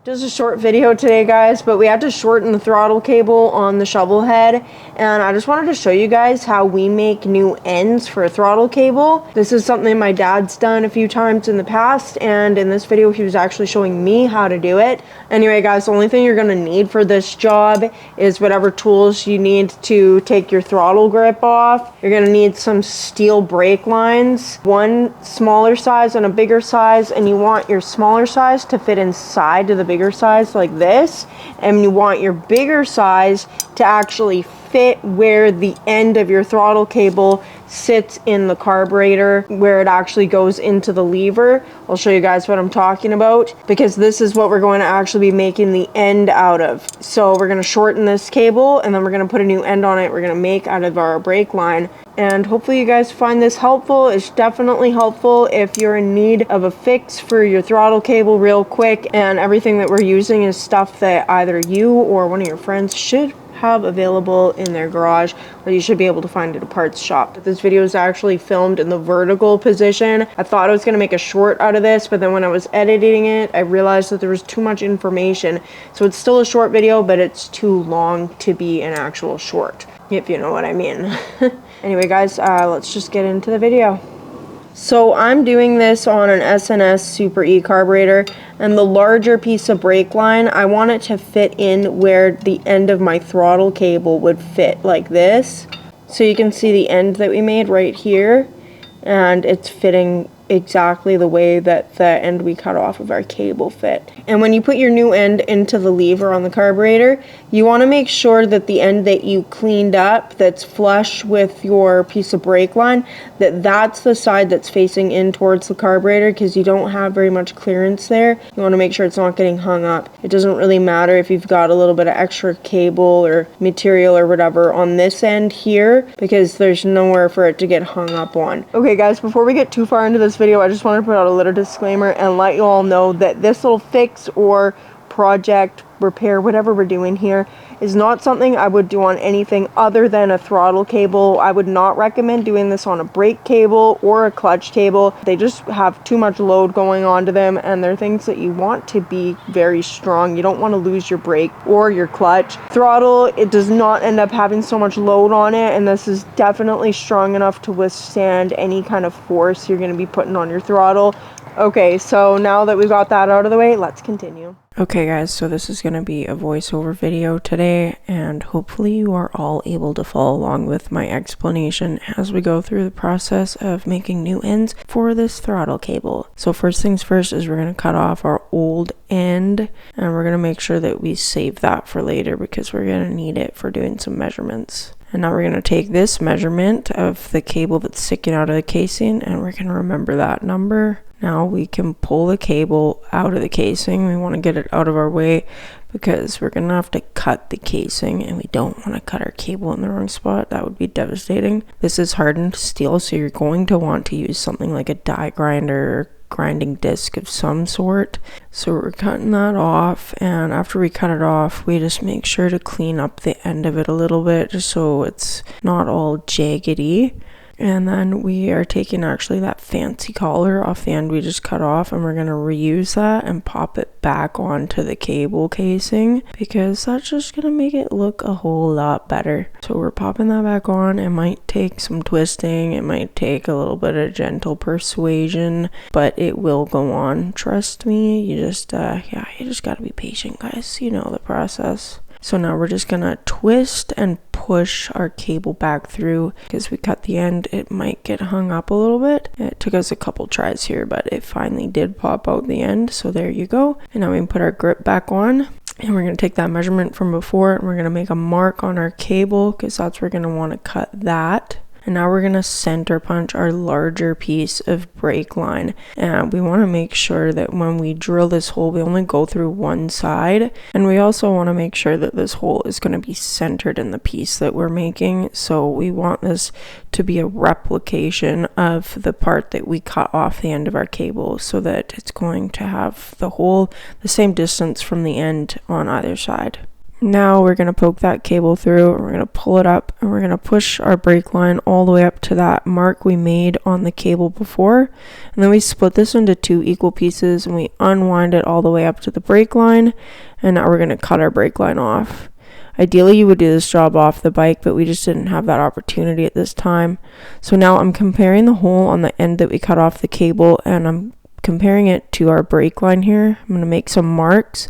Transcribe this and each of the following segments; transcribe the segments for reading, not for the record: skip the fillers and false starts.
Just a short video today, guys, but we had to shorten the throttle cable on the shovel head, and I just wanted to show you guys how we make new ends for a throttle cable. This is something my dad's done a few times in the past, and in this video he was actually showing me how to do it. Anyway, guys, the only thing you're going to need for this job is whatever tools you need to take your throttle grip off. You're going to need some steel brake lines, one smaller size and a bigger size, and you want your smaller size to fit inside to the bigger size like this, and you want your bigger size to actually fit where the end of your throttle cable sits in the carburetor, where it actually goes into the lever. I'll show you guys what I'm talking about, because this is what we're going to actually be making the end out of. So we're going to shorten this cable, and then we're going to put a new end on it we're going to make out of our brake line. And hopefully you guys find this helpful. It's definitely helpful if you're in need of a fix for your throttle cable real quick, and everything that we're using is stuff that either you or one of your friends should have available in their garage, or you should be able to find at a parts shop. But this video is actually filmed in the vertical position. I thought I was going to make a short out of this, but then when I was editing it, I realized that there was too much information. So it's still a short video, but it's too long to be an actual short, if you know what I mean. Anyway, guys, let's just get into the video. So I'm doing this on an SNS Super E carburetor, and the larger piece of brake line, I want it to fit in where the end of my throttle cable would fit, like this. So you can see the end that we made right here, and it's fitting exactly the way that the end we cut off of our cable fit. And when you put your new end into the lever on the carburetor, you want to make sure that the end that you cleaned up, that's flush with your piece of brake line, that's the side that's facing in towards the carburetor, because you don't have very much clearance there. You want to make sure it's not getting hung up. It doesn't really matter if you've got a little bit of extra cable or material or whatever on this end here, because there's nowhere for it to get hung up on. Okay, guys, before we get too far into this video, I just want to put out a little disclaimer and let you all know that this little fix or project, repair, whatever we're doing here, is not something I would do on anything other than a throttle cable. I would not recommend doing this on a brake cable or a clutch cable. They just have too much load going on to them, and they're things that you want to be very strong. You don't want to lose your brake or your clutch. Throttle, it does not end up having so much load on it, and this is definitely strong enough to withstand any kind of force you're going to be putting on your throttle. Okay, so now that we've got that out of the way, let's continue. Okay, guys, so this is going to be a voiceover video today, and hopefully you are all able to follow along with my explanation as we go through the process of making new ends for this throttle cable. So first things first is we're going to cut off our old end, and we're going to make sure that we save that for later, because we're going to need it for doing some measurements. And now we're going to take this measurement of the cable that's sticking out of the casing, and we're going to remember that number. Now we can pull the cable out of the casing. We want to get it out of our way because we're going to have to cut the casing, and we don't want to cut our cable in the wrong spot. That would be devastating. This is hardened steel, so you're going to want to use something like a die grinder or grinding disc of some sort. So we're cutting that off, and after we cut it off, we just make sure to clean up the end of it a little bit just so it's not all jaggedy. And then we are taking actually that fancy collar off the end we just cut off, and we're going to reuse that and pop it back onto the cable casing, because that's just going to make it look a whole lot better. So we're popping that back on. It might take some twisting, it might take a little bit of gentle persuasion, but it will go on. Trust me, you just you just got to be patient, guys. You know the process. So now we're just gonna twist and push our cable back through, because we cut the end, it might get hung up a little bit. It took us a couple tries here, but it finally did pop out the end, so there you go. And now we can put our grip back on, and we're gonna take that measurement from before, and we're gonna make a mark on our cable, because that's where we're gonna want to cut that. And now we're going to center punch our larger piece of brake line. And we want to make sure that when we drill this hole, we only go through one side. And we also want to make sure that this hole is going to be centered in the piece that we're making. So we want this to be a replication of the part that we cut off the end of our cable, so that it's going to have the hole the same distance from the end on either side. Now we're going to poke that cable through, and we're going to pull it up, and we're going to push our brake line all the way up to that mark we made on the cable before. And then we split this into 2 equal pieces, and we unwind it all the way up to the brake line. And now we're going to cut our brake line off. Ideally, you would do this job off the bike, but we just didn't have that opportunity at this time. So now I'm comparing the hole on the end that we cut off the cable, and I'm comparing it to our brake line here. I'm going to make some marks.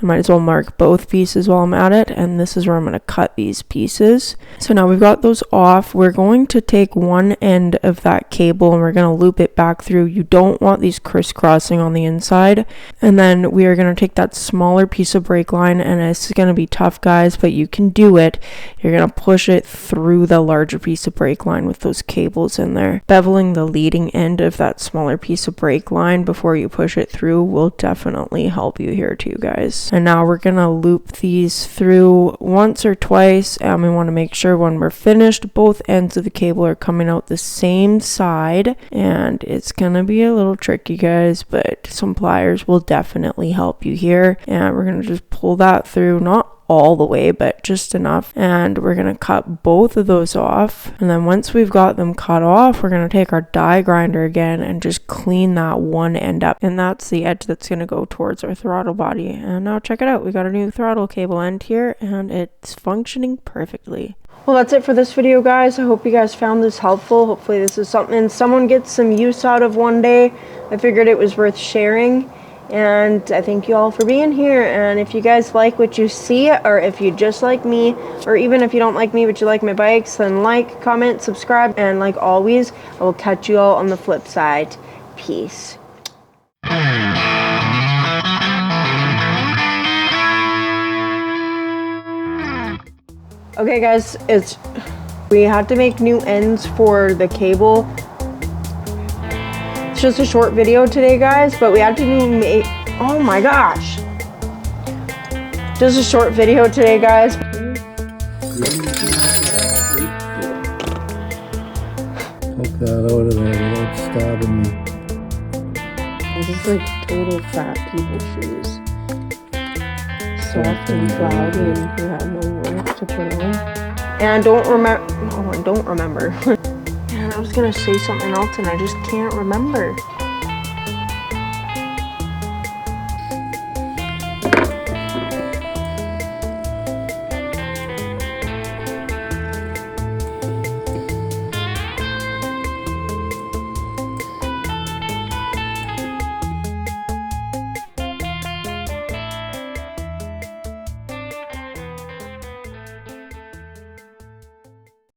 I might as well mark both pieces while I'm at it, and this is where I'm going to cut these pieces. So now we've got those off. We're going to take one end of that cable and we're going to loop it back through. You don't want these crisscrossing on the inside. And then we are going to take that smaller piece of brake line, and it's going to be tough, guys, but you can do it. You're going to push it through the larger piece of brake line with those cables in there. Beveling the leading end of that smaller piece of brake line before you push it through will definitely help you here too, guys. And now we're gonna loop these through once or twice, and we want to make sure when we're finished both ends of the cable are coming out the same side. And it's gonna be a little tricky, guys, but some pliers will definitely help you here. And we're gonna just pull that through, not all the way, but just enough. And we're going to cut both of those off. And then once we've got them cut off, we're going to take our die grinder again and just clean that one end up. And that's the edge that's going to go towards our throttle body. And now check it out. We got a new throttle cable end here, and it's functioning perfectly. Well, that's it for this video, guys. I hope you guys found this helpful. Hopefully this is something someone gets some use out of one day. I figured it was worth sharing. And I thank you all for being here. And if you guys like what you see, or if you just like me, or even if you don't like me but you like my bikes, then like, comment, subscribe, and like always, I will catch you all on the flip side. Peace. Okay, guys, we had to make new ends for the cable. It's just a short video today, guys, but we had to make, oh my gosh. Just a short video today, guys. Take that out of there without stabbing me. This is like total fat people shoes. Soft and cloudy, and you have no work to put on. And I don't remember. And I was gonna say something else and I just can't remember.